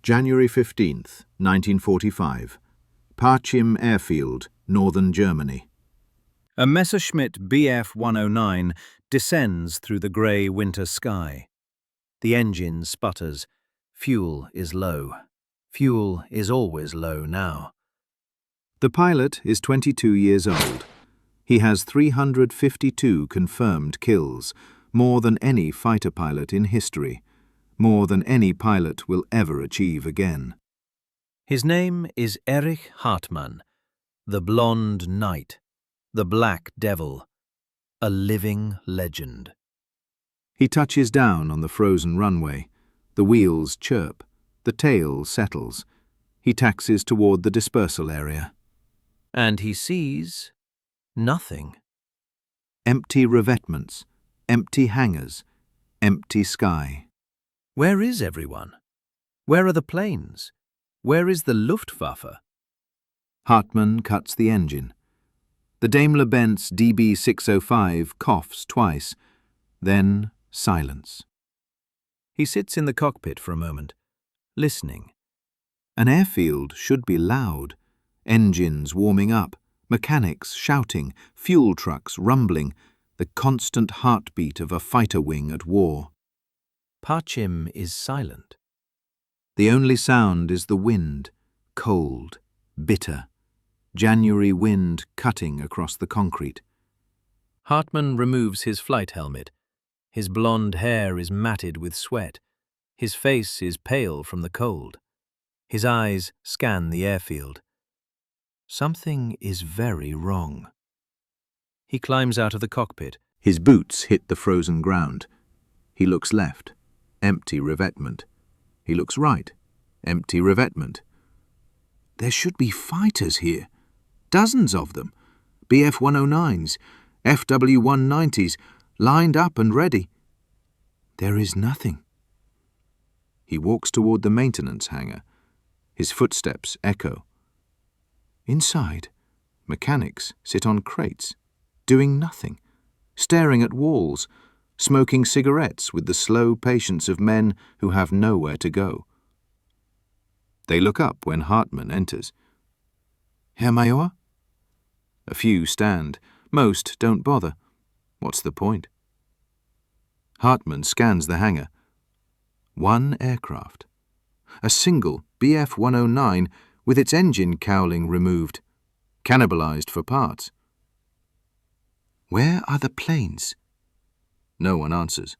January 15th, 1945. Parchim Airfield, northern Germany. A Messerschmitt Bf 109 descends through the grey winter sky. The engine sputters. Fuel is low. Fuel is always low now. The pilot is 22 years old. He has 352 confirmed kills, more than any fighter pilot in history, more than any pilot will ever achieve again. His name is Erich Hartmann, the Blonde Knight, the Black Devil, a living legend. He touches down on the frozen runway. The wheels chirp. The tail settles. He taxis toward the dispersal area. And he sees nothing. Empty revetments, empty hangars, empty sky. Where is everyone? Where are the planes? Where is the Luftwaffe? Hartmann cuts the engine. The Daimler-Benz DB605 coughs twice, then silence. He sits in the cockpit for a moment, listening. An airfield should be loud. Engines warming up, mechanics shouting, fuel trucks rumbling, the constant heartbeat of a fighter wing at war. Parchim is silent. The only sound is the wind, cold, bitter, January wind cutting across the concrete. Hartmann removes his flight helmet. His blonde hair is matted with sweat. His face is pale from the cold. His eyes scan the airfield. Something is very wrong. He climbs out of the cockpit. His boots hit the frozen ground. He looks left. Empty revetment. He looks right. Empty revetment. There should be fighters here. Dozens of them. Bf 109s, FW 190s, lined up and ready. There is nothing. He walks toward the maintenance hangar. His footsteps echo. Inside, mechanics sit on crates, doing nothing, staring at walls, smoking cigarettes with the slow patience of men who have nowhere to go. They look up when Hartmann enters. Herr Major? A few stand. Most don't bother. What's the point? Hartmann scans the hangar. One aircraft. A single Bf 109 with its engine cowling removed, cannibalized for parts. Where are the planes? No one answers.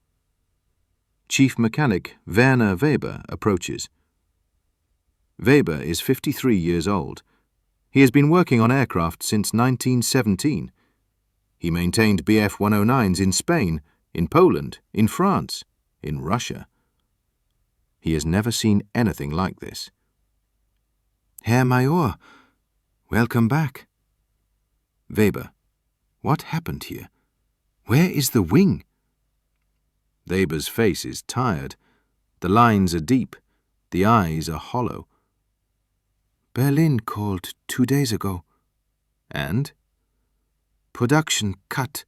Chief Mechanic Werner Weber approaches. Weber is 53 years old. He has been working on aircraft since 1917. He maintained Bf 109s in Spain, in Poland, in France, in Russia. He has never seen anything like this. Herr Major, welcome back. Weber, what happened here? Where is the wing? Weber's face is tired. The lines are deep. The eyes are hollow. Berlin called 2 days ago. And? Production cut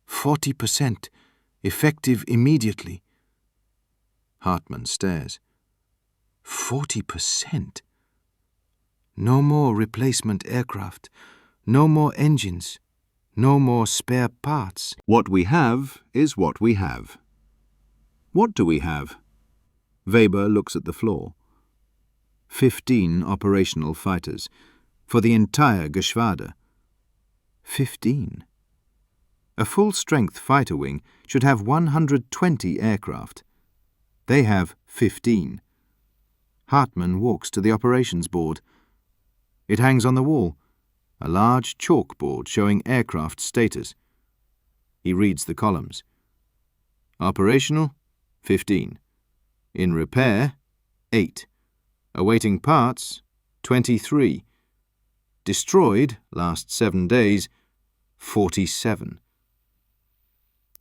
40%, effective immediately. Hartmann stares. 40%? No more replacement aircraft, no more engines, no more spare parts. What we have is what we have. What do we have? Weber looks at the floor. 15 operational fighters, for the entire Geschwader. 15. A full-strength fighter wing should have 120 aircraft. They have 15. Hartmann walks to the operations board. It hangs on the wall, a large chalkboard showing aircraft status. He reads the columns. Operational, 15. In repair, 8. Awaiting parts, 23. Destroyed, last 7 days, 47.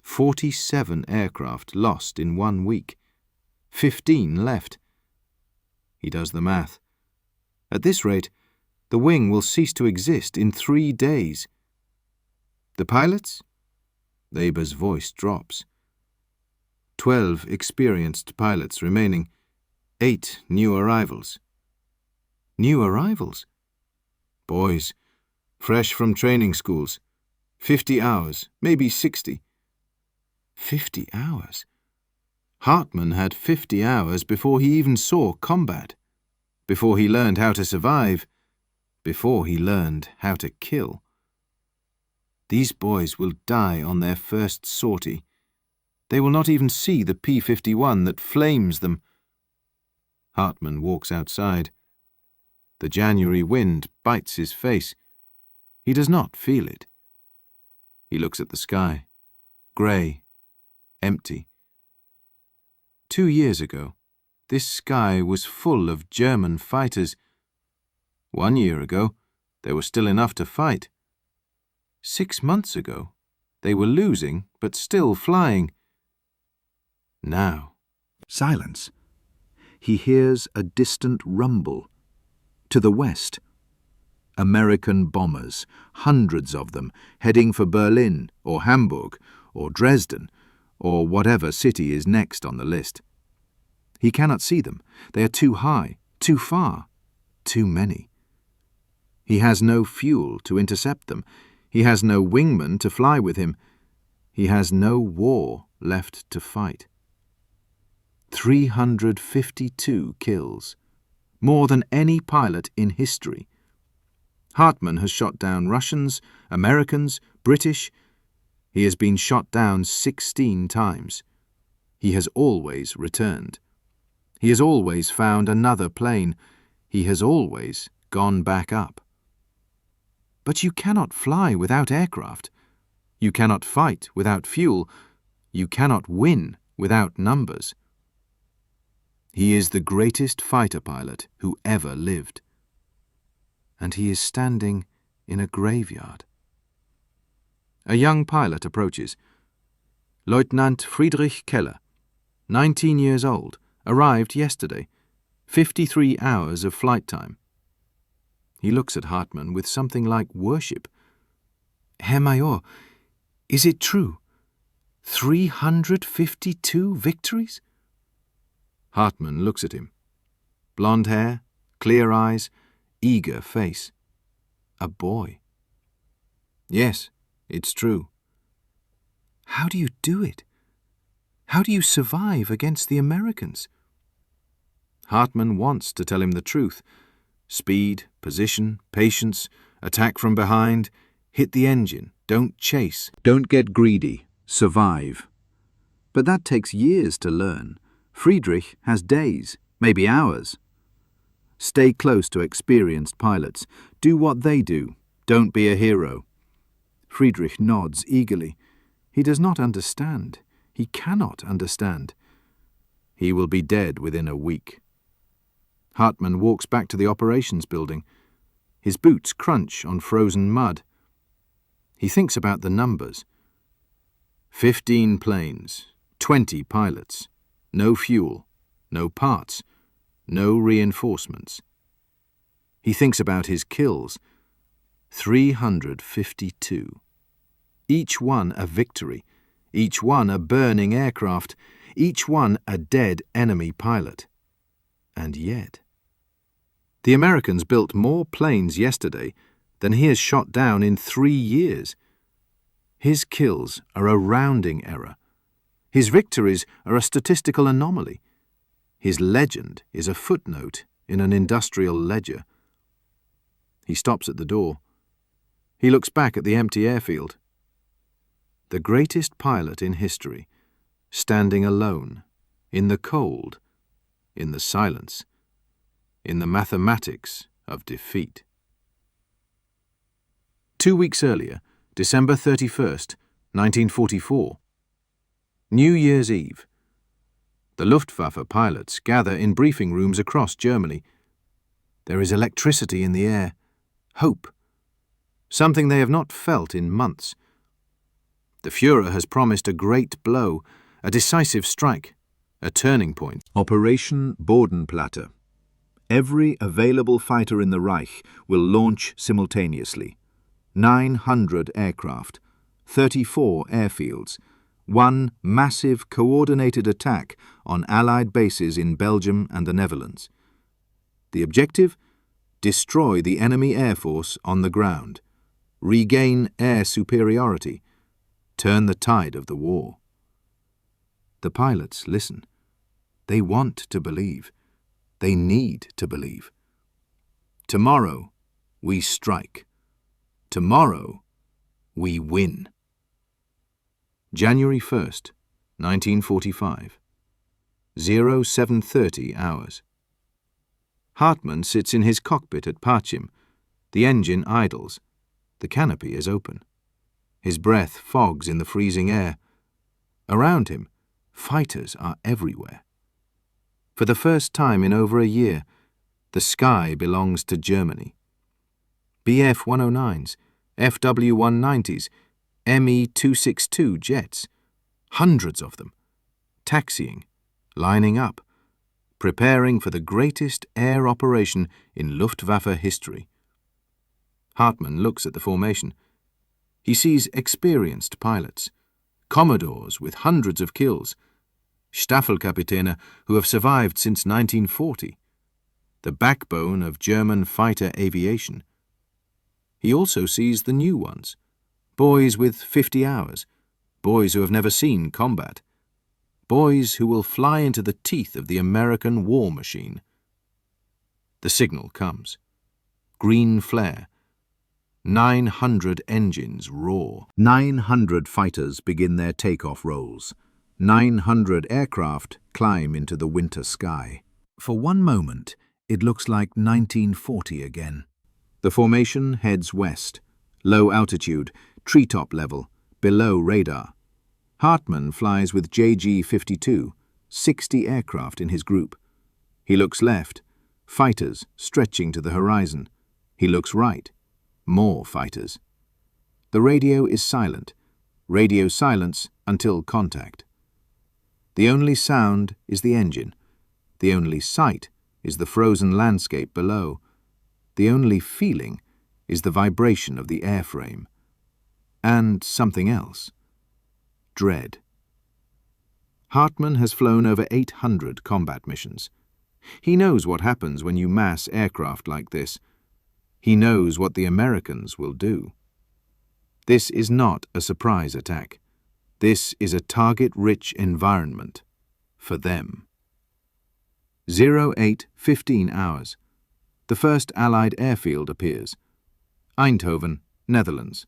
47 aircraft lost in 1 week. 15 left. He does the math. At this rate, the wing will cease to exist in 3 days. The pilots? Weber's voice drops. 12 experienced pilots remaining. 8 new arrivals. New arrivals? Boys, fresh from training schools. 50 hours, maybe 60. 50 hours? Hartmann had 50 hours before he even saw combat, before he learned how to survive, before he learned how to kill. These boys will die on their first sortie. They will not even see the P-51 that flames them. Hartmann walks outside. The January wind bites his face. He does not feel it. He looks at the sky. Grey. Empty. 2 years ago, this sky was full of German fighters. 1 year ago, there was still enough to fight. 6 months ago, they were losing but still flying. Now, silence. He hears a distant rumble. To the west, American bombers, hundreds of them, heading for Berlin or Hamburg or Dresden or whatever city is next on the list. He cannot see them. They are too high, too far, too many. He has no fuel to intercept them. He has no wingman to fly with him. He has no war left to fight. 352 kills, more than any pilot in history. Hartmann has shot down Russians, Americans, British. He has been shot down 16 times. He has always returned. He has always found another plane. He has always gone back up. But you cannot fly without aircraft. You cannot fight without fuel. You cannot win without numbers. He is the greatest fighter pilot who ever lived. And he is standing in a graveyard. A young pilot approaches. Lieutenant Friedrich Keller, 19 years old, arrived yesterday. 53 hours of flight time. He looks at Hartmann with something like worship. Herr Major, is it true? 352 victories? Hartmann looks at him. Blonde hair, clear eyes, eager face. A boy. Yes, it's true. How do you do it? How do you survive against the Americans? Hartmann wants to tell him the truth. Speed, position, patience, attack from behind, hit the engine, don't chase. Don't get greedy, survive. But that takes years to learn. Friedrich has days, maybe hours. Stay close to experienced pilots. Do what they do. Don't be a hero. Friedrich nods eagerly. He does not understand. He cannot understand. He will be dead within a week. Hartmann walks back to the operations building. His boots crunch on frozen mud. He thinks about the numbers. 15 planes, 20 pilots, no fuel, no parts, no reinforcements. He thinks about his kills. 352. Each one a victory, each one a burning aircraft, each one a dead enemy pilot. And yet, the Americans built more planes yesterday than he has shot down in 3 years. His kills are a rounding error. His victories are a statistical anomaly. His legend is a footnote in an industrial ledger. He stops at the door. He looks back at the empty airfield. The greatest pilot in history, standing alone, in the cold, in the silence, in the mathematics of defeat. 2 weeks earlier, December 31st, 1944. New Year's Eve. The Luftwaffe pilots gather in briefing rooms across Germany. There is electricity in the air, hope, something they have not felt in months. The Führer has promised a great blow, a decisive strike, a turning point. Operation Bodenplatte. Every available fighter in the Reich will launch simultaneously. 900 aircraft, 34 airfields, One massive coordinated attack on Allied bases in Belgium and the Netherlands. The objective? Destroy the enemy air force on the ground. Regain air superiority. Turn the tide of the war. The pilots listen. They want to believe. They need to believe. Tomorrow, we strike. Tomorrow, we win. January 1st, 1945. 07:30 hours. Hartmann sits in his cockpit at Parchim. The engine idles. The canopy is open. His breath fogs in the freezing air. Around him, fighters are everywhere. For the first time in over a year, the sky belongs to Germany. Bf-109s, FW-190s, Me-262 jets, hundreds of them, taxiing, lining up, preparing for the greatest air operation in Luftwaffe history. Hartmann looks at the formation. He sees experienced pilots, commodores with hundreds of kills, Staffelkapitäne who have survived since 1940, the backbone of German fighter aviation. He also sees the new ones, boys with 50 hours, boys who have never seen combat, boys who will fly into the teeth of the American war machine. The signal comes. Green flare. 900 engines roar. 900 fighters begin their takeoff rolls. 900 aircraft climb into the winter sky. For one moment, it looks like 1940 again. The formation heads west, low altitude, treetop level, below radar. Hartmann flies with JG-52, 60 aircraft in his group. He looks left, fighters stretching to the horizon. He looks right, more fighters. The radio is silent, radio silence until contact. The only sound is the engine. The only sight is the frozen landscape below. The only feeling is the vibration of the airframe. And something else. Dread. Hartmann has flown over 800 combat missions. He knows what happens when you mass aircraft like this. He knows what the Americans will do. This is not a surprise attack. This is a target-rich environment for them. 08:15 hours. The first Allied airfield appears. Eindhoven, Netherlands.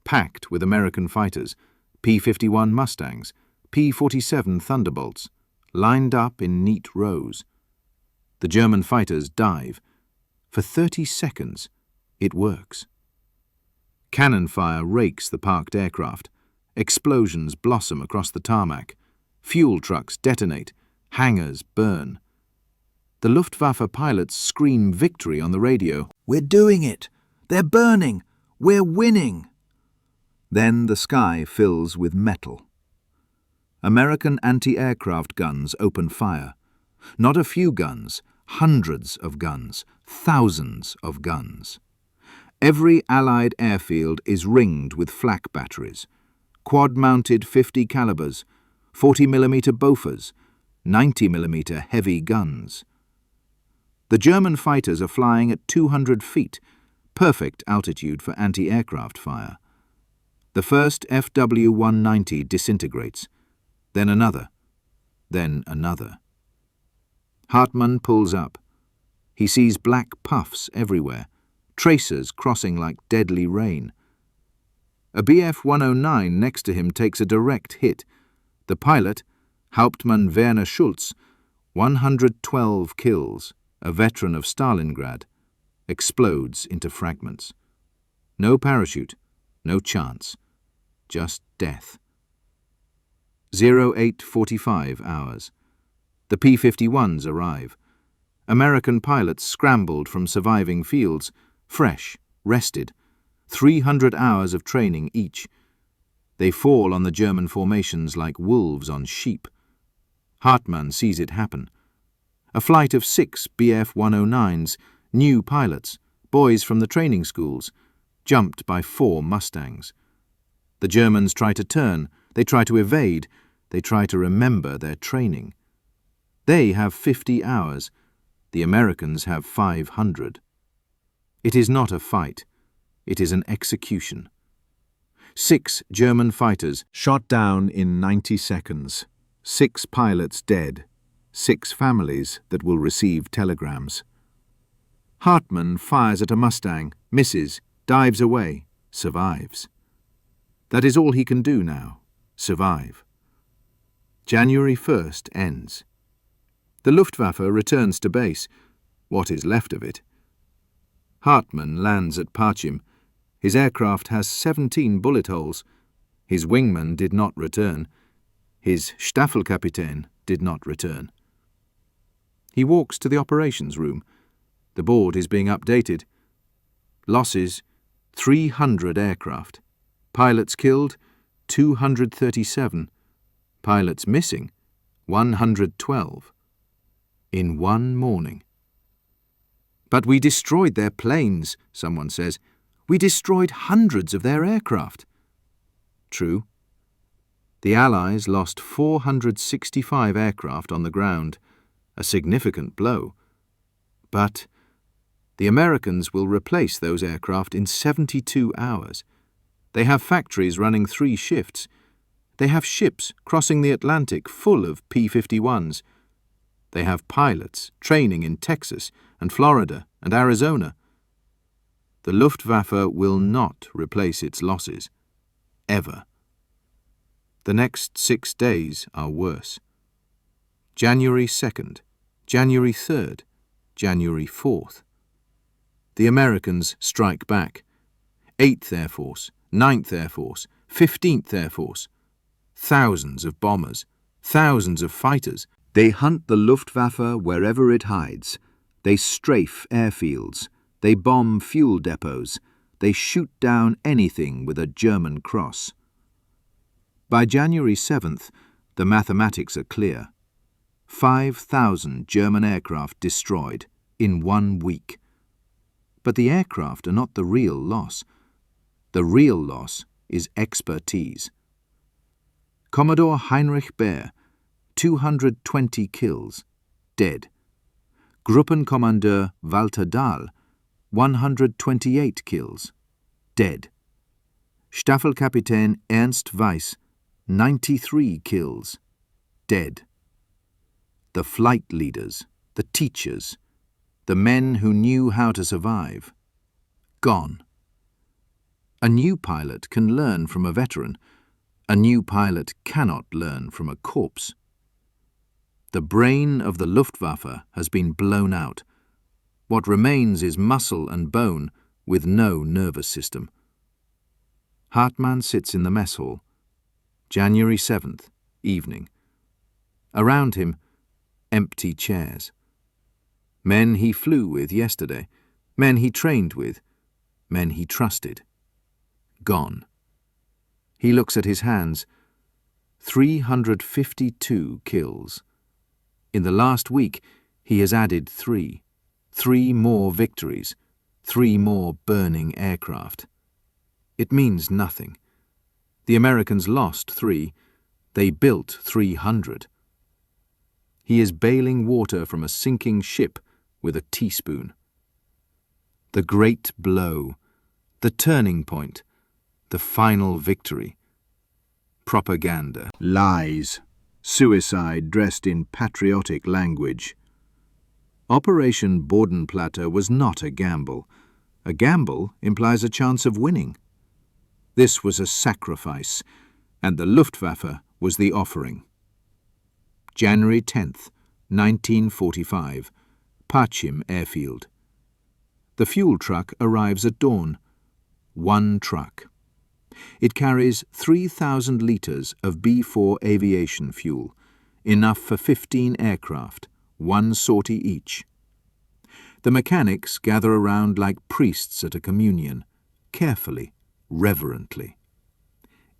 Packed with American fighters, P-51 Mustangs, P-47 Thunderbolts, lined up in neat rows. The German fighters dive. For 30 seconds, it works. Cannon fire rakes the parked aircraft. Explosions blossom across the tarmac. Fuel trucks detonate. Hangars burn. The Luftwaffe pilots scream victory on the radio. "We're doing it! They're burning! We're winning!" Then the sky fills with metal. American anti-aircraft guns open fire. Not a few guns, hundreds of guns, thousands of guns. Every Allied airfield is ringed with flak batteries, quad-mounted 50 calibers, 40mm Bofors, 90mm heavy guns. The German fighters are flying at 200 feet, perfect altitude for anti-aircraft fire. The first FW-190 disintegrates, then another, then another. Hartmann pulls up. He sees black puffs everywhere, tracers crossing like deadly rain. A Bf-109 next to him takes a direct hit. The pilot, Hauptmann Werner Schulz, 112 kills, a veteran of Stalingrad, explodes into fragments. No parachute, no chance, just death. 08:45 hours. The P-51s arrive. American pilots scrambled from surviving fields, fresh, rested, 300 hours of training each. They fall on the German formations like wolves on sheep. Hartmann sees it happen. A flight of 6 Bf-109s, new pilots, boys from the training schools, jumped by 4 Mustangs. The Germans try to turn, They try to evade. They try to remember their training. They have 50 hours. The Americans have 500. It is not a fight. It is an execution. 6 German fighters shot down in 90 seconds. 6 pilots dead. 6 families that will receive telegrams. Hartmann fires at a Mustang, misses, dives away, survives. That is all he can do now, survive. January 1st ends. The Luftwaffe returns to base, what is left of it. Hartmann lands at Parchim. His aircraft has 17 bullet holes. His wingman did not return. His Staffelkapitän did not return. He walks to the operations room. The board is being updated. Losses, 300 aircraft. Pilots killed, 237. Pilots missing, 112. In one morning. But we destroyed their planes, someone says. We destroyed hundreds of their aircraft. True. The Allies lost 465 aircraft on the ground, a significant blow. But the Americans will replace those aircraft in 72 hours. They have factories running 3 shifts. They have ships crossing the Atlantic full of P-51s. They have pilots training in Texas and Florida and Arizona. The Luftwaffe will not replace its losses. Ever. The next 6 days are worse. January 2nd, January 3rd, January 4th. The Americans strike back. 8th Air Force, 9th Air Force, 15th Air Force. Thousands of bombers, thousands of fighters. They hunt the Luftwaffe wherever it hides. They strafe airfields. They bomb fuel depots. They shoot down anything with a German cross. By January 7th, the mathematics are clear. 5,000 German aircraft destroyed in 1 week. But the aircraft are not the real loss. The real loss is expertise. Commodore Heinrich Baer, 220 kills, dead. Gruppenkommandeur Walter Dahl, 128 kills, dead. Staffelkapitän Ernst Weiss, 93 kills, dead. The flight leaders, the teachers, the men who knew how to survive, gone. A new pilot can learn from a veteran. A new pilot cannot learn from a corpse. The brain of the Luftwaffe has been blown out. What remains is muscle and bone with no nervous system. Hartmann sits in the mess hall. January 7th, evening. Around him, empty chairs. Men he flew with yesterday, men he trained with, men he trusted. Gone. He looks at his hands. 352 kills. In the last week, he has added 3. 3 more victories. 3 more burning aircraft. It means nothing. The Americans lost 3. They built 300. He is bailing water from a sinking ship with a teaspoon. The great blow, the turning point, the final victory. Propaganda. Lies. Suicide dressed in patriotic language. Operation Bodenplatte was not a gamble. A gamble implies a chance of winning. This was a sacrifice, and the Luftwaffe was the offering. January 10th, 1945, Parchim Airfield. The fuel truck arrives at dawn. 1 truck. It carries 3,000 litres of B-4 aviation fuel, enough for 15 aircraft, 1 sortie each. The mechanics gather around like priests at a communion, carefully, reverently.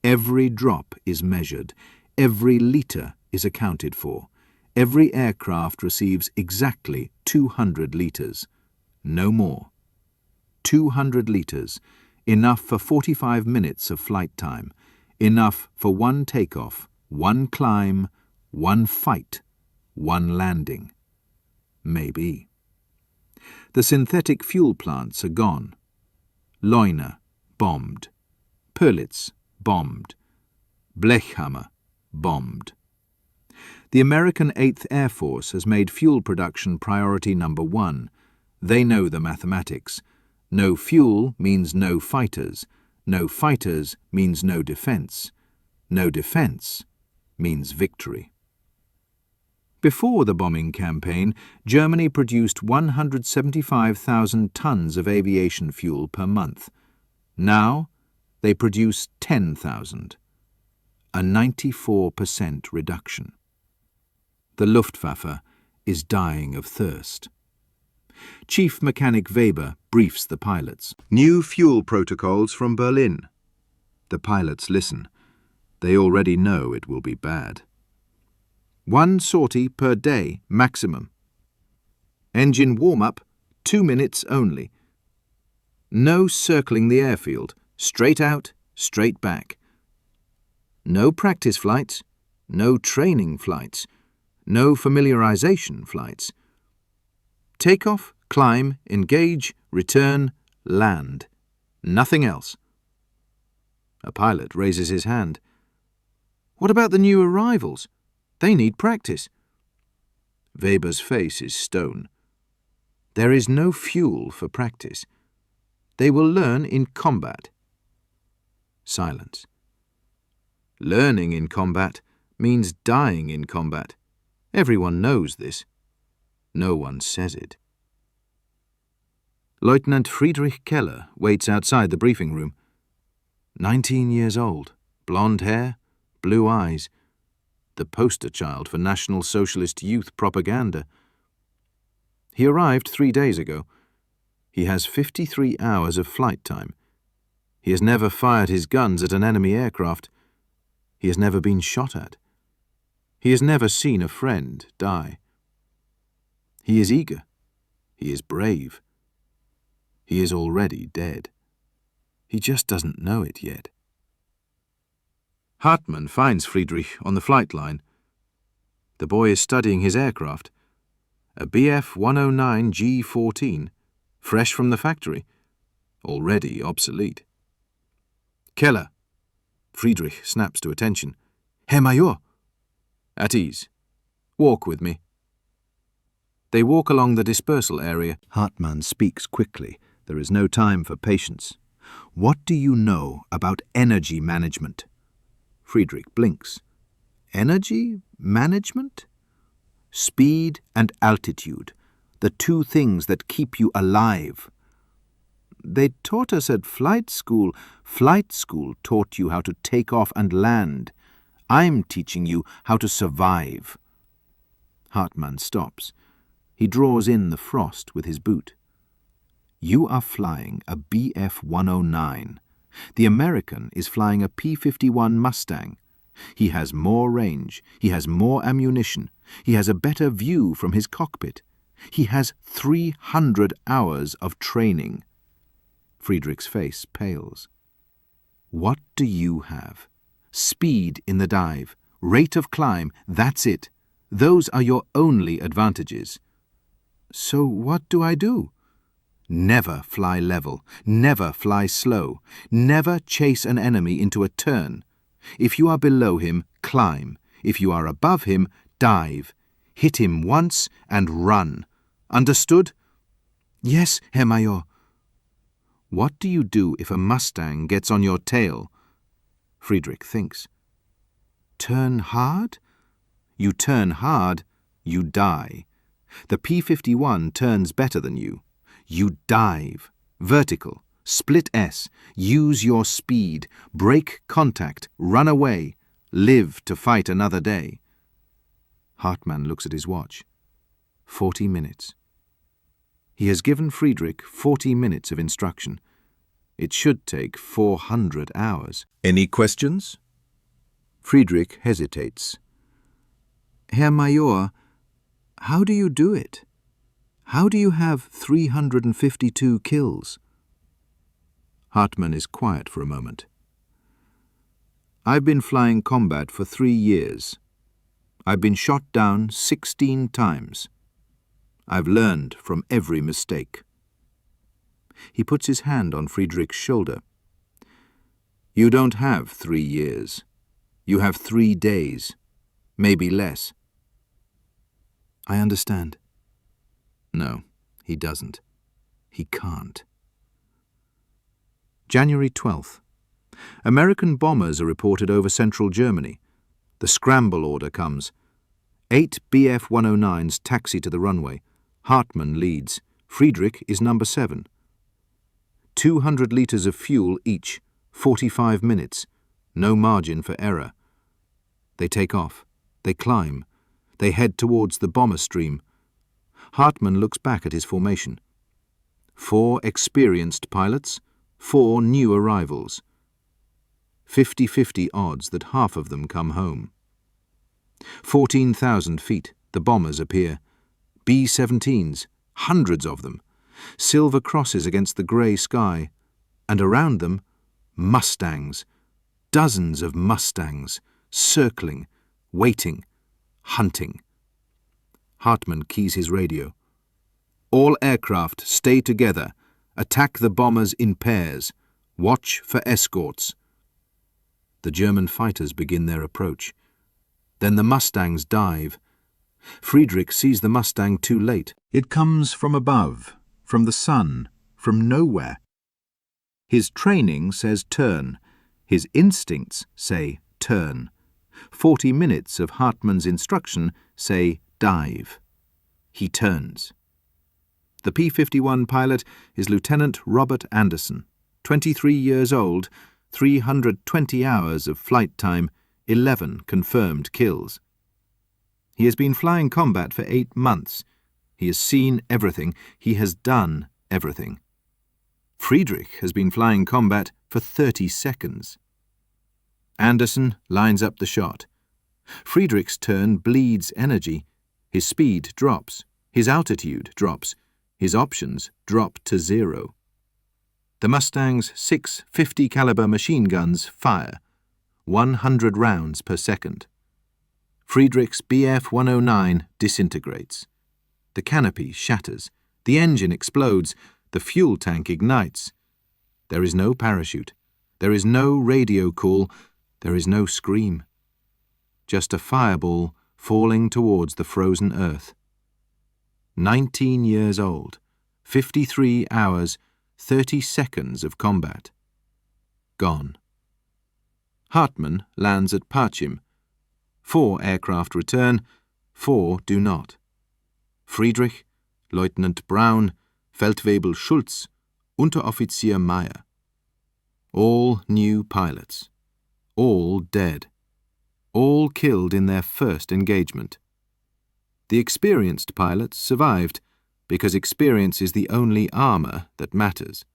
Every drop is measured, every litre is accounted for. Every aircraft receives exactly 200 litres, no more. 200 litres, enough for 45 minutes of flight time, Enough for one takeoff, one climb, one fight, one landing. Maybe. The synthetic fuel plants are gone. Leuna, bombed. Pörlitz, bombed. Blechhammer, bombed. The American 8th Air Force has made fuel production priority number 1. They know the mathematics. No fuel means no fighters. No fighters means no defense. No defense means victory. Before the bombing campaign, Germany produced 175,000 tons of aviation fuel per month. Now, they produce 10,000. A 94% reduction. The Luftwaffe is dying of thirst. Chief Mechanic Weber briefs the pilots. New fuel protocols from Berlin. The pilots listen. They already know it will be bad. 1 sortie per day maximum. Engine warm-up, 2 minutes only. No circling the airfield, straight out, straight back. No practice flights, no training flights, no familiarization flights. Takeoff, climb, engage, return, land. Nothing else. A pilot raises his hand. What about the new arrivals? They need practice. Weber's face is stone. There is no fuel for practice. They will learn in combat. Silence. Learning in combat means dying in combat. Everyone knows this. No one says it. Lieutenant Friedrich Keller waits outside the briefing room. 19 years old, blonde hair, blue eyes. The poster child for National Socialist youth propaganda. He arrived 3 days ago. He has 53 hours of flight time. He has never fired his guns at an enemy aircraft. He has never been shot at. He has never seen a friend die. He is eager. He is brave. He is already dead. He just doesn't know it yet. Hartmann finds Friedrich on the flight line. The boy is studying his aircraft. A Bf 109 G14, fresh from the factory, already obsolete. Keller. Friedrich snaps to attention. Herr Major. At ease. Walk with me. They walk along the dispersal area. Hartmann speaks quickly. There is no time for patience. What do you know about energy management? Friedrich blinks. Energy management? Speed and altitude, the 2 things that keep you alive. They taught us at flight school. Flight school taught you how to take off and land. I'm teaching you how to survive. Hartmann stops. He draws in the frost with his boot. You are flying a Bf 109. The American is flying a P-51 Mustang. He has more range. He has more ammunition. He has a better view from his cockpit. He has 300 hours of training. Friedrich's face pales. What do you have? Speed in the dive, rate of climb, that's it. Those are your only advantages. So what do I do? Never fly level, never fly slow, never chase an enemy into a turn. If you are below him, climb. If you are above him, dive. Hit him once and run. Understood? Yes, Herr Major. What do you do if a Mustang gets on your tail? Friedrich thinks. Turn hard? You turn hard, you die. The P-51 turns better than you. You dive. Vertical. Split S. Use your speed. Break contact. Run away. Live to fight another day. Hartmann looks at his watch. 40 minutes. He has given Friedrich 40 minutes of instruction. It should take 400 hours. Any questions? Friedrich hesitates. Herr Major, how do you do it? How do you have 352 kills? Hartmann is quiet for a moment. I've been flying combat for 3 years. I've been shot down 16 times. I've learned from every mistake. He puts his hand on Friedrich's shoulder. You don't have 3 years. You have 3 days, maybe less. I understand. No, he doesn't. He can't. January 12th. American bombers are reported over central Germany. The scramble order comes. 8 Bf-109s taxi to the runway. Hartmann leads. Friedrich is number 7. 200 litres of fuel each, 45 minutes. No margin for error. They take off. They climb. They head towards the bomber stream. Hartmann looks back at his formation. 4 experienced pilots, 4 new arrivals. 50-50 odds that half of them come home. 14,000 feet, the bombers appear. B-17s, hundreds of them. Silver crosses against the grey sky. And around them, Mustangs. Dozens of Mustangs, circling, waiting, hunting. Hartmann keys his radio. All aircraft stay together. Attack the bombers in pairs. Watch for escorts. The German fighters begin their approach. Then the Mustangs dive. Friedrich sees the Mustang too late. It comes from above, from the sun, from nowhere. His training says turn. His instincts say turn. 40 minutes of Hartmann's instruction say dive. He turns. The P-51 pilot is Lieutenant Robert Anderson, 23 years old, 320 hours of flight time, 11 confirmed kills. He has been flying combat for 8 months. He has seen everything. He has done everything. Friedrich has been flying combat for 30 seconds. Anderson lines up the shot. Friedrich's turn bleeds energy. His speed drops. His altitude drops. His options drop to 0. The Mustang's 6 50 caliber machine guns fire, 100 rounds per second. Friedrich's Bf-109 disintegrates. The canopy shatters. The engine explodes. The fuel tank ignites. There is no parachute. There is no radio call. There is no scream. Just a fireball falling towards the frozen earth. 19 years old, 53 hours, 30 seconds of combat. Gone. Hartmann lands at Parchim. 4 aircraft return, 4 do not. Friedrich, Lieutenant Braun, Feldwebel Schulz, Unteroffizier Meyer. All new pilots. All dead. All killed in their first engagement. The experienced pilots survived because experience is the only armor that matters.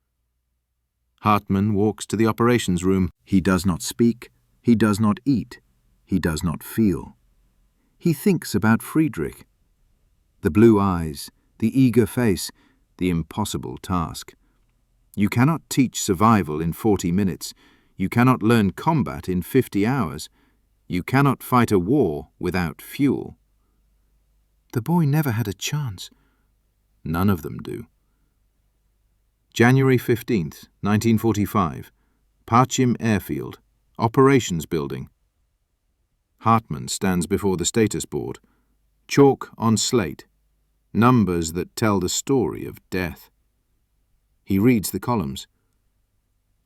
Hartmann walks to the operations room. He does not speak. He does not eat. He does not feel. He thinks about Friedrich. The blue eyes, the eager face, the impossible task. You cannot teach survival in 40 minutes. You cannot learn combat in 50 hours. You cannot fight a war without fuel. The boy never had a chance. None of them do. January 15th, 1945. Parchim Airfield. Operations Building. Hartmann stands before the status board. Chalk on slate. Numbers that tell the story of death. He reads the columns.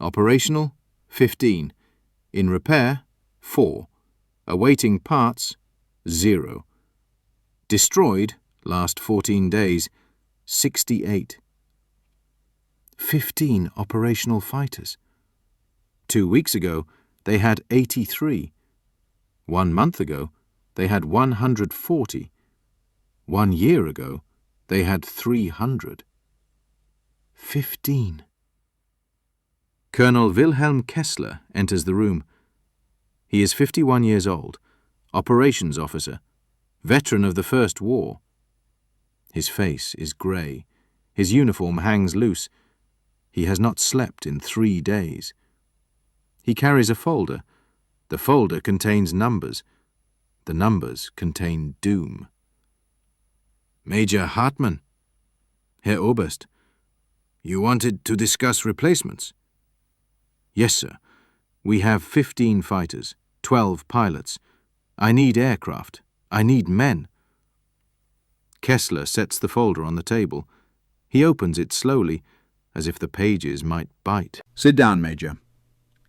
Operational, 15. In repair, 4. Awaiting parts, 0. Destroyed, last 14 days, 68. 15 operational fighters. 2 weeks ago, they had 83. 1 month ago, they had 140. 1 year ago, they had 300. 15. Colonel Wilhelm Kessler enters the room. He is 51 years old, operations officer, veteran of the First War. His face is grey. His uniform hangs loose. He has not slept in 3 days. He carries a folder. The folder contains numbers. The numbers contain doom. Major Hartmann. Herr Oberst. You wanted to discuss replacements? Yes, sir. We have 15 fighters, 12 pilots. I need aircraft. I need men. Kessler sets the folder on the table. He opens it slowly, as if the pages might bite. Sit down, Major.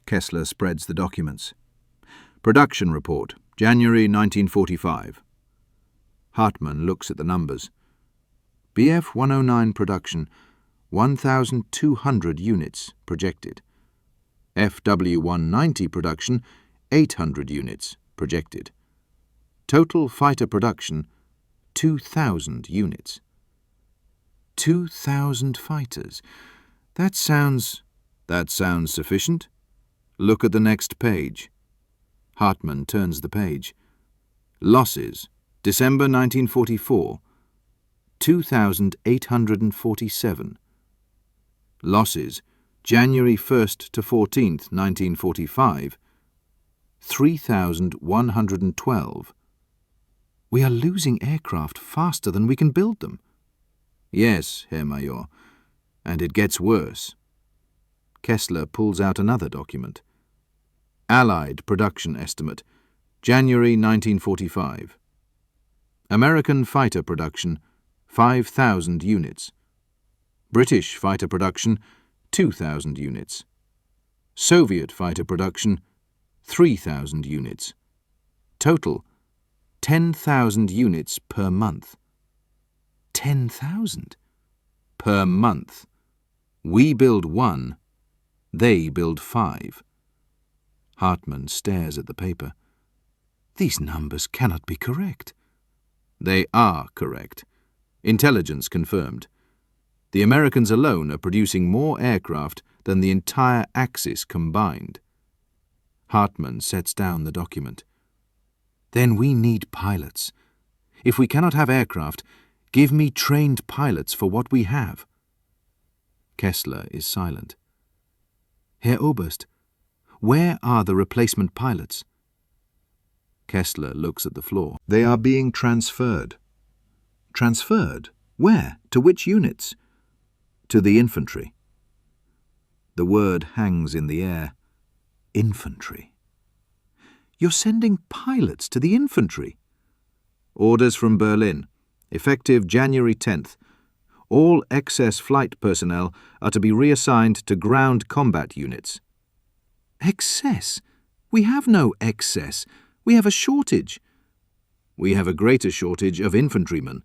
Kessler spreads the documents. Production report, January 1945. Hartmann looks at the numbers. BF 109 production, 1,200 units projected. FW 190 production, 800 units projected. Total fighter production, 2,000 units. 2,000 fighters. That sounds sufficient. Look at the next page. Hartmann turns the page. Losses, December 1944, 2,847. Losses, January 1st to 14th, 1945, 3,112. We are losing aircraft faster than we can build them. Yes, Herr Major, and it gets worse. Kessler pulls out another document. Allied production estimate, January 1945. American fighter production, 5,000 units. British fighter production, 2,000 units. Soviet fighter production, 3,000 units. Total, 10,000 units per month. 10,000? Per month. We build 1, they build 5. Hartmann stares at the paper. These numbers cannot be correct. They are correct. Intelligence confirmed. The Americans alone are producing more aircraft than the entire Axis combined. Hartmann sets down the document. Then we need pilots. If we cannot have aircraft, give me trained pilots for what we have. Kessler is silent. Herr Oberst, where are the replacement pilots? Kessler looks at the floor. They are being transferred. Transferred? Where? To which units? To the infantry. The word hangs in the air. Infantry. You're sending pilots to the infantry? Orders from Berlin, effective January 10th. All excess flight personnel are to be reassigned to ground combat units. Excess? We have no excess. We have a shortage. We have a greater shortage of infantrymen.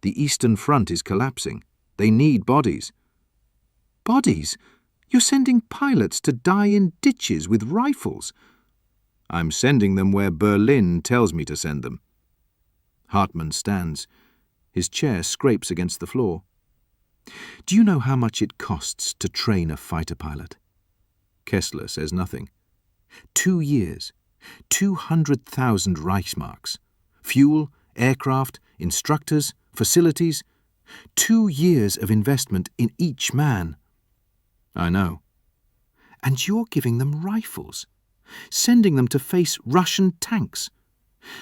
The Eastern Front is collapsing. They need bodies. Bodies? You're sending pilots to die in ditches with rifles. I'm sending them where Berlin tells me to send them. Hartmann stands. His chair scrapes against the floor. Do you know how much it costs to train a fighter pilot? Kessler says nothing. 2 years, 200,000 Reichsmarks. Fuel, aircraft, instructors, facilities. 2 years of investment in each man. I know. And you're giving them rifles, sending them to face Russian tanks.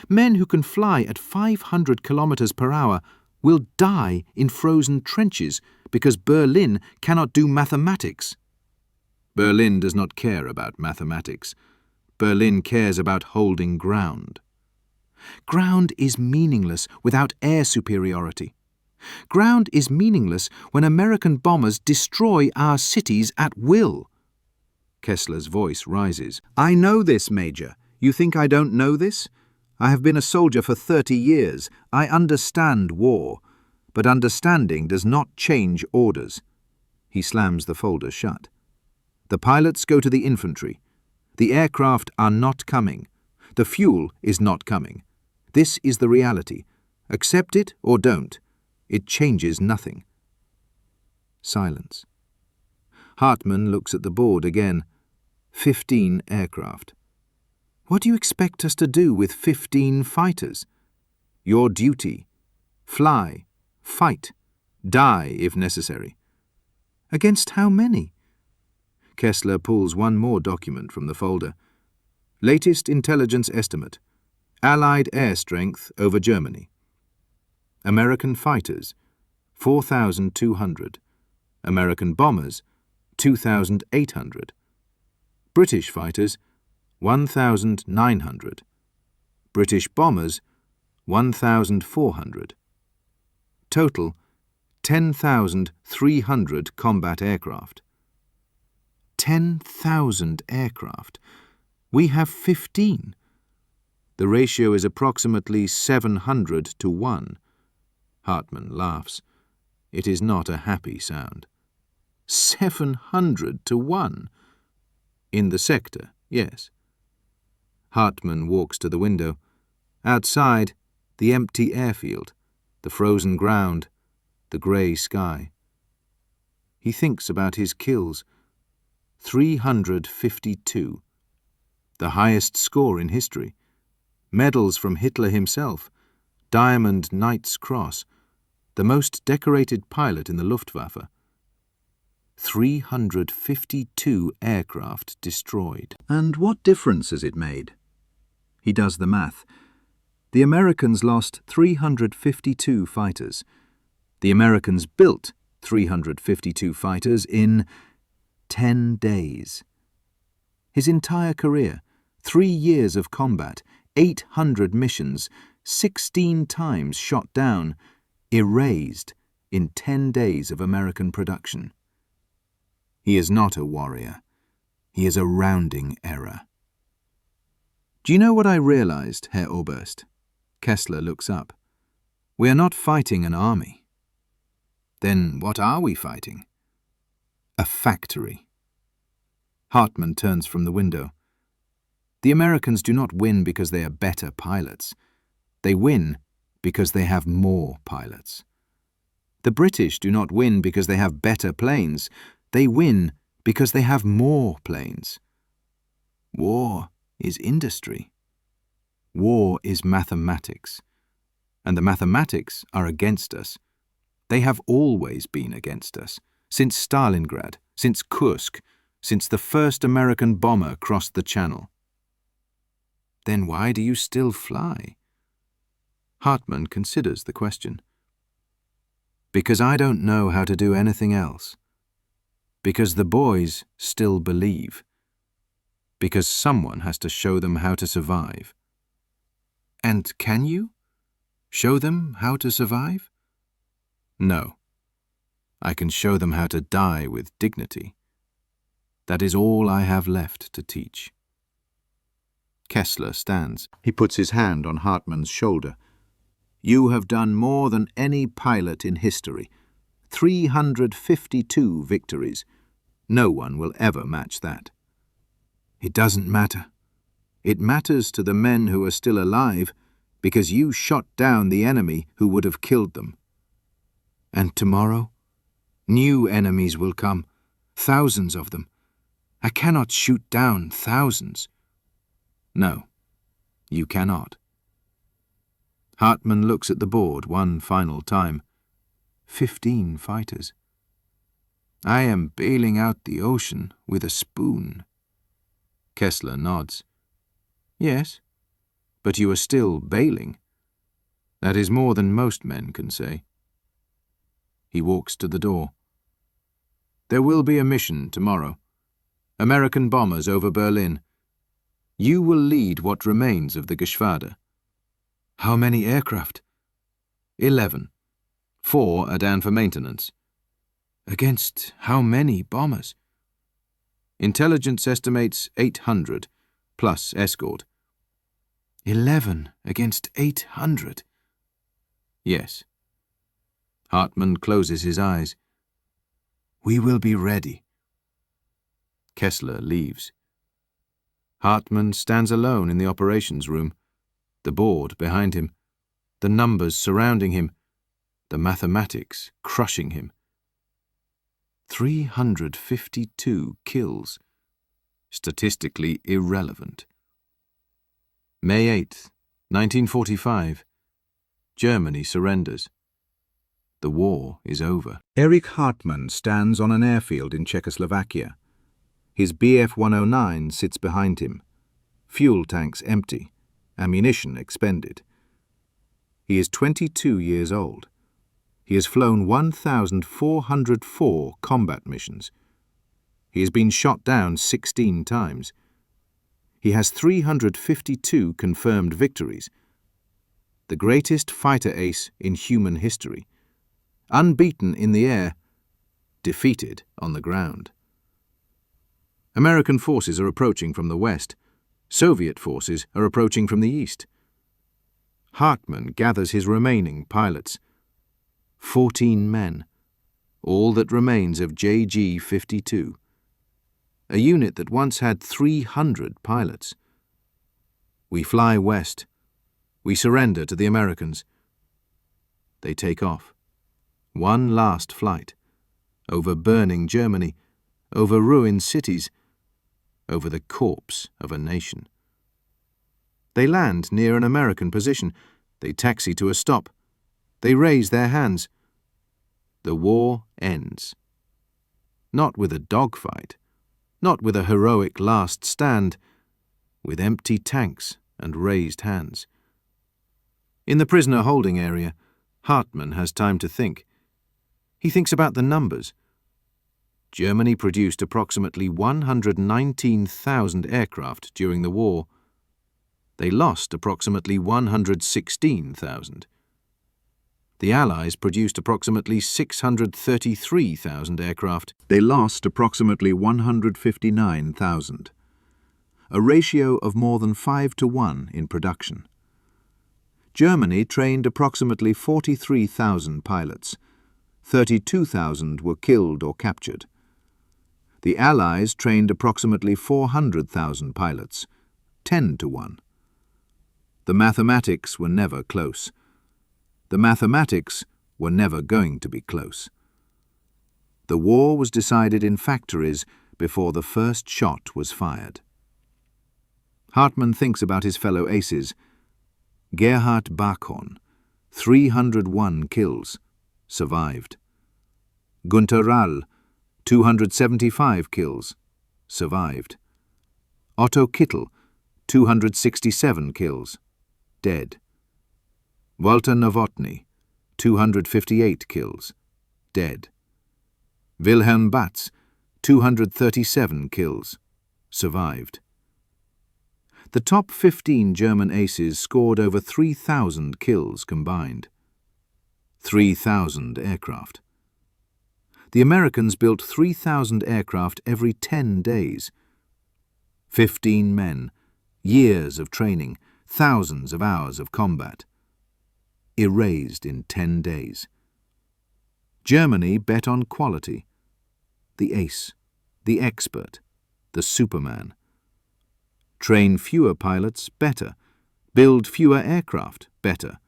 Men who can fly at 500 kilometers per hour will die in frozen trenches because Berlin cannot do mathematics. Berlin does not care about mathematics. Berlin cares about holding ground. Ground is meaningless without air superiority. Ground is meaningless when American bombers destroy our cities at will. Kessler's voice rises. I know this, Major. You think I don't know this? I have been a soldier for 30 years. I understand war. But understanding does not change orders. He slams the folder shut. The pilots go to the infantry. The aircraft are not coming. The fuel is not coming. This is the reality. Accept it or don't. It changes nothing. Silence. Hartmann looks at the board again. 15 aircraft. What do you expect us to do with 15 fighters? Your duty. Fly. Fight. Die if necessary. Against how many? Kessler pulls one more document from the folder. Latest intelligence estimate. Allied air strength over Germany. American fighters, 4,200. American bombers, 2,800. British fighters, 1,900. British bombers, 1,400. Total, 10,300 combat aircraft. 10,000 aircraft. We have 15. The ratio is approximately 700 to 1. Hartmann laughs. It is not a happy sound. 700 to 1. In the sector, yes. Hartmann walks to the window. Outside, the empty airfield, the frozen ground, the grey sky. He thinks about his kills. 352. The highest score in history. Medals from Hitler himself. Diamond Knight's Cross. The most decorated pilot in the Luftwaffe. 352 aircraft destroyed. And what difference has it made? He does the math. The Americans lost 352 fighters. The Americans built 352 fighters in 10 days. His entire career, 3 years of combat, 800 missions, 16 times shot down, erased in 10 days of American production. He is not a warrior. He is a rounding error. Do you know what I realized, Herr Oberst? Kessler looks up. We are not fighting an army. Then what are we fighting? A factory. Hartmann turns from the window. The Americans do not win because they are better pilots. They win because they have more pilots. The British do not win because they have better planes. They win because they have more planes. War is industry. War is mathematics. And the mathematics are against us. They have always been against us, since Stalingrad, since Kursk, since the first American bomber crossed the Channel. Then why do you still fly? Hartmann considers the question. Because I don't know how to do anything else. Because the boys still believe. Because someone has to show them how to survive. And can you? Show them how to survive? No. I can show them how to die with dignity. That is all I have left to teach. Kessler stands. He puts his hand on Hartmann's shoulder. You have done more than any pilot in history. 352 victories. No one will ever match that. It doesn't matter. It matters to the men who are still alive because you shot down the enemy who would have killed them. And tomorrow, new enemies will come, thousands of them. I cannot shoot down thousands. No, you cannot. Hartmann looks at the board one final time. 15 fighters. I am bailing out the ocean with a spoon. Kessler nods. Yes, but you are still bailing. That is more than most men can say. He walks to the door. There will be a mission tomorrow. American bombers over Berlin. You will lead what remains of the Geschwader. How many aircraft? 11. 4 are down for maintenance. Against how many bombers? Intelligence estimates 800, plus escort. 11 against 800? Yes. Hartmann closes his eyes. We will be ready. Kessler leaves. Hartmann stands alone in the operations room, the board behind him, the numbers surrounding him, the mathematics crushing him. 352 kills. Statistically irrelevant. May 8th, 1945. Germany surrenders. The war is over. Erich Hartmann stands on an airfield in Czechoslovakia. His Bf-109 sits behind him. fuel tanks empty, ammunition expended. He is 22 years old. He has flown 1,404 combat missions. He has been shot down 16 times. He has 352 confirmed victories. The greatest fighter ace in human history. Unbeaten in the air, defeated on the ground. American forces are approaching from the west. Soviet forces are approaching from the east. Hartmann gathers his remaining pilots. 14 men, all that remains of JG-52, a unit that once had 300 pilots. We fly west. We surrender to the Americans. They take off. One last flight, over burning Germany, over ruined cities, over the corpse of a nation. They land near an American position. They taxi to a stop. They raise their hands. The war ends. Not with a dogfight, not with a heroic last stand, with empty tanks and raised hands. In the prisoner holding area, Hartmann has time to think. He thinks about the numbers. Germany produced approximately 119,000 aircraft during the war. They lost approximately 116,000. The Allies produced approximately 633,000 aircraft. They lost approximately 159,000. A ratio of more than 5-to-1 in production. Germany trained approximately 43,000 pilots. 32,000 were killed or captured. The Allies trained approximately 400,000 pilots, 10-to-1. The mathematics were never close. The mathematics were never going to be close. The war was decided in factories before the first shot was fired. Hartmann thinks about his fellow aces. Gerhard Bachorn, 301 kills, survived. Gunther Rall, 275 kills, survived. Otto Kittel, 267 kills, dead. Walter Nowotny, 258 kills, dead. Wilhelm Batz, 237 kills, survived. The top 15 German aces scored over 3,000 kills combined. 3,000 aircraft. The Americans built 3,000 aircraft every 10 days. 15 men, years of training, thousands of hours of combat. Erased in 10 days. Germany bet on quality. The ace, the expert, the Superman. Train fewer pilots better, build fewer aircraft better,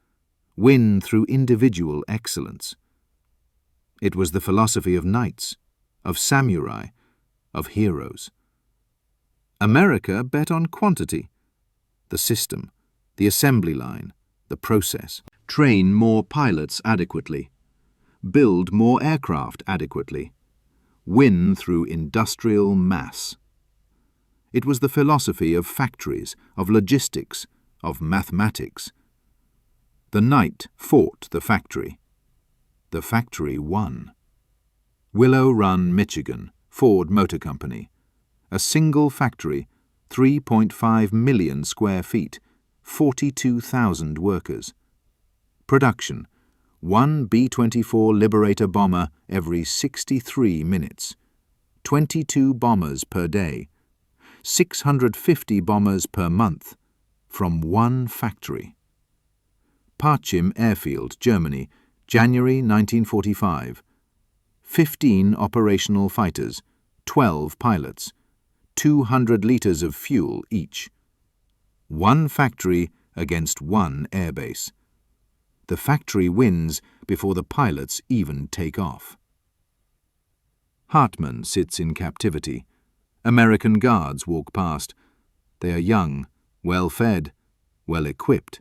win through individual excellence. It was the philosophy of knights, of samurai, of heroes. America bet on quantity, the system, the assembly line, the process. Train more pilots adequately, build more aircraft adequately, win through industrial mass. It was the philosophy of factories, of logistics, of mathematics. The knight fought the factory. The factory won. Willow Run, Michigan, Ford Motor Company. A single factory, 3.5 million square feet, 42,000 workers. Production, one B-24 Liberator bomber every 63 minutes. 22 bombers per day. 650 bombers per month, from one factory. Parchim Airfield, Germany, January 1945. 15 operational fighters, 12 pilots, 200 litres of fuel each. One factory against one airbase. The factory wins before the pilots even take off. Hartmann sits in captivity. American guards walk past. They are young, well-fed, well-equipped.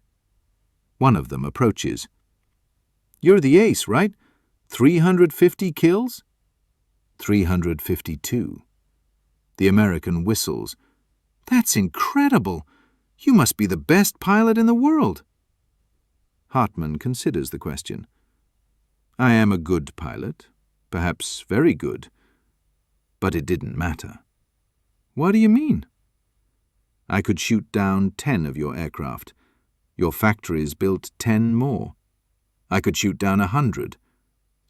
One of them approaches. "You're the ace, right? 350 kills?" 352. The American whistles. "That's incredible. You must be the best pilot in the world. Hartmann considers the question. I am a good pilot, perhaps very good, but it didn't matter. What do you mean? I could shoot down 10 of your aircraft. Your factories built 10 more. I could shoot down 100.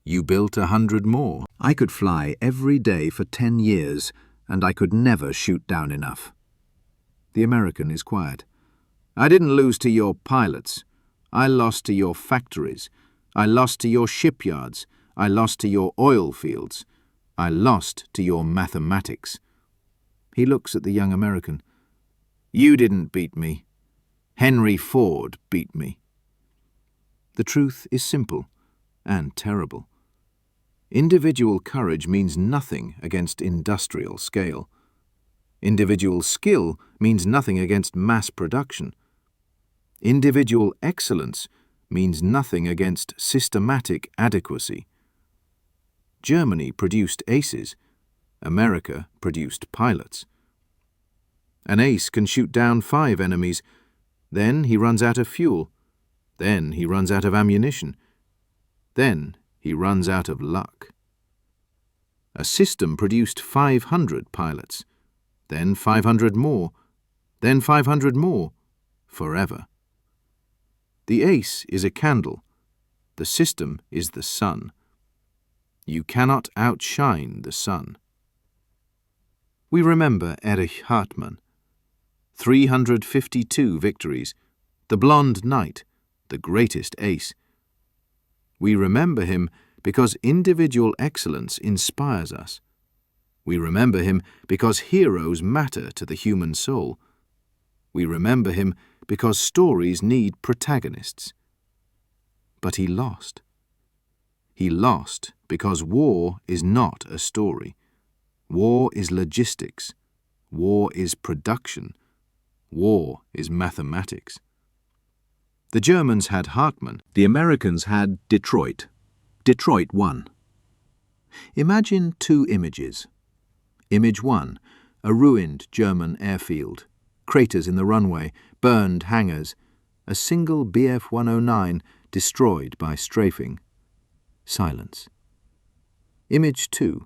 You built 100 more. I could fly every day for 10 years, and I could never shoot down enough. The American is quiet. I didn't lose to your pilots. I lost to your factories. I lost to your shipyards. I lost to your oil fields. I lost to your mathematics. He looks at the young American. You didn't beat me. Henry Ford beat me. The truth is simple and terrible. Individual courage means nothing against industrial scale. Individual skill means nothing against mass production. Individual excellence means nothing against systematic adequacy. Germany produced aces. America produced pilots. An ace can shoot down 5 enemies. Then he runs out of fuel. Then he runs out of ammunition. Then he runs out of luck. A system produced 500 pilots. Then 500 more. Then 500 more. Forever. The ace is a candle. The system is the sun. You cannot outshine the sun. We remember Erich Hartmann. 352 victories. The blonde knight. The greatest ace. We remember him because individual excellence inspires us. We remember him because heroes matter to the human soul. We remember him because stories need protagonists. But he lost. He lost because war is not a story. War is logistics. War is production. War is mathematics. The Germans had Hartmann. The Americans had Detroit. Detroit won. Imagine 2 images. Image 1, a ruined German airfield, craters in the runway, burned hangars, a single Bf-109 destroyed by strafing. Silence. Image 2,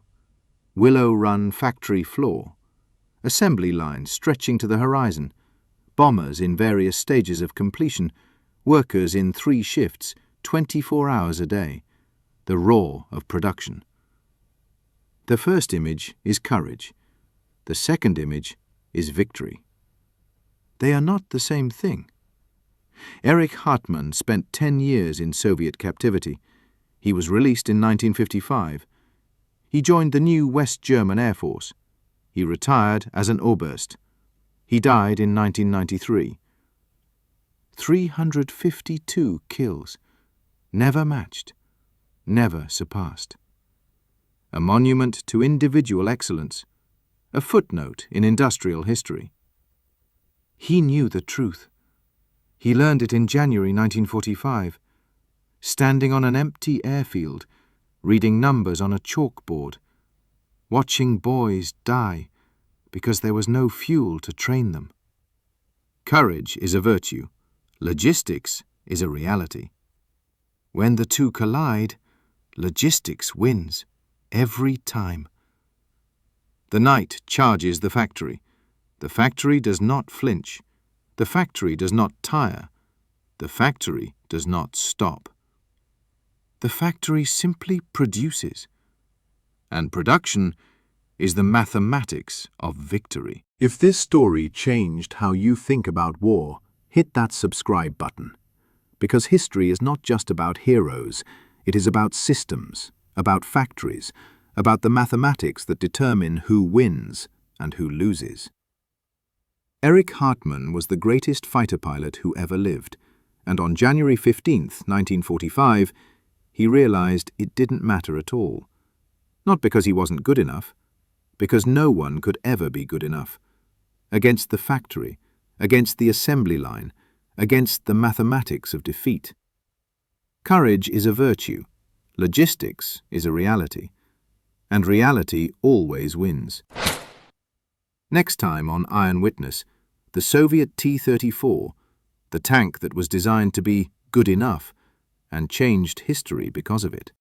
Willow Run factory floor, assembly lines stretching to the horizon, bombers in various stages of completion, workers in 3 shifts, 24 hours a day, the roar of production. The first image is courage. The second image is victory. They are not the same thing. Erich Hartmann spent 10 years in Soviet captivity. He was released in 1955. He joined the new West German Air Force. He retired as an Oberst. He died in 1993. 352 kills, never matched, never surpassed. A monument to individual excellence, a footnote in industrial history. He knew the truth. He learned it in January 1945, standing on an empty airfield, reading numbers on a chalkboard, watching boys die because there was no fuel to train them. Courage is a virtue. Logistics is a reality. When the two collide, logistics wins, every time. The knight charges the factory. The factory does not flinch. The factory does not tire. The factory does not stop. The factory simply produces. And production is the mathematics of victory. If this story changed how you think about war, hit that subscribe button. Because history is not just about heroes, it is about systems, about factories, about the mathematics that determine who wins and who loses. Erich Hartmann was the greatest fighter pilot who ever lived, and on January 15, 1945, he realized it didn't matter at all. Not because he wasn't good enough, because no one could ever be good enough. Against the factory, against the assembly line, against the mathematics of defeat. Courage is a virtue, logistics is a reality, and reality always wins. Next time on Iron Witness, the Soviet T-34, the tank that was designed to be good enough and changed history because of it.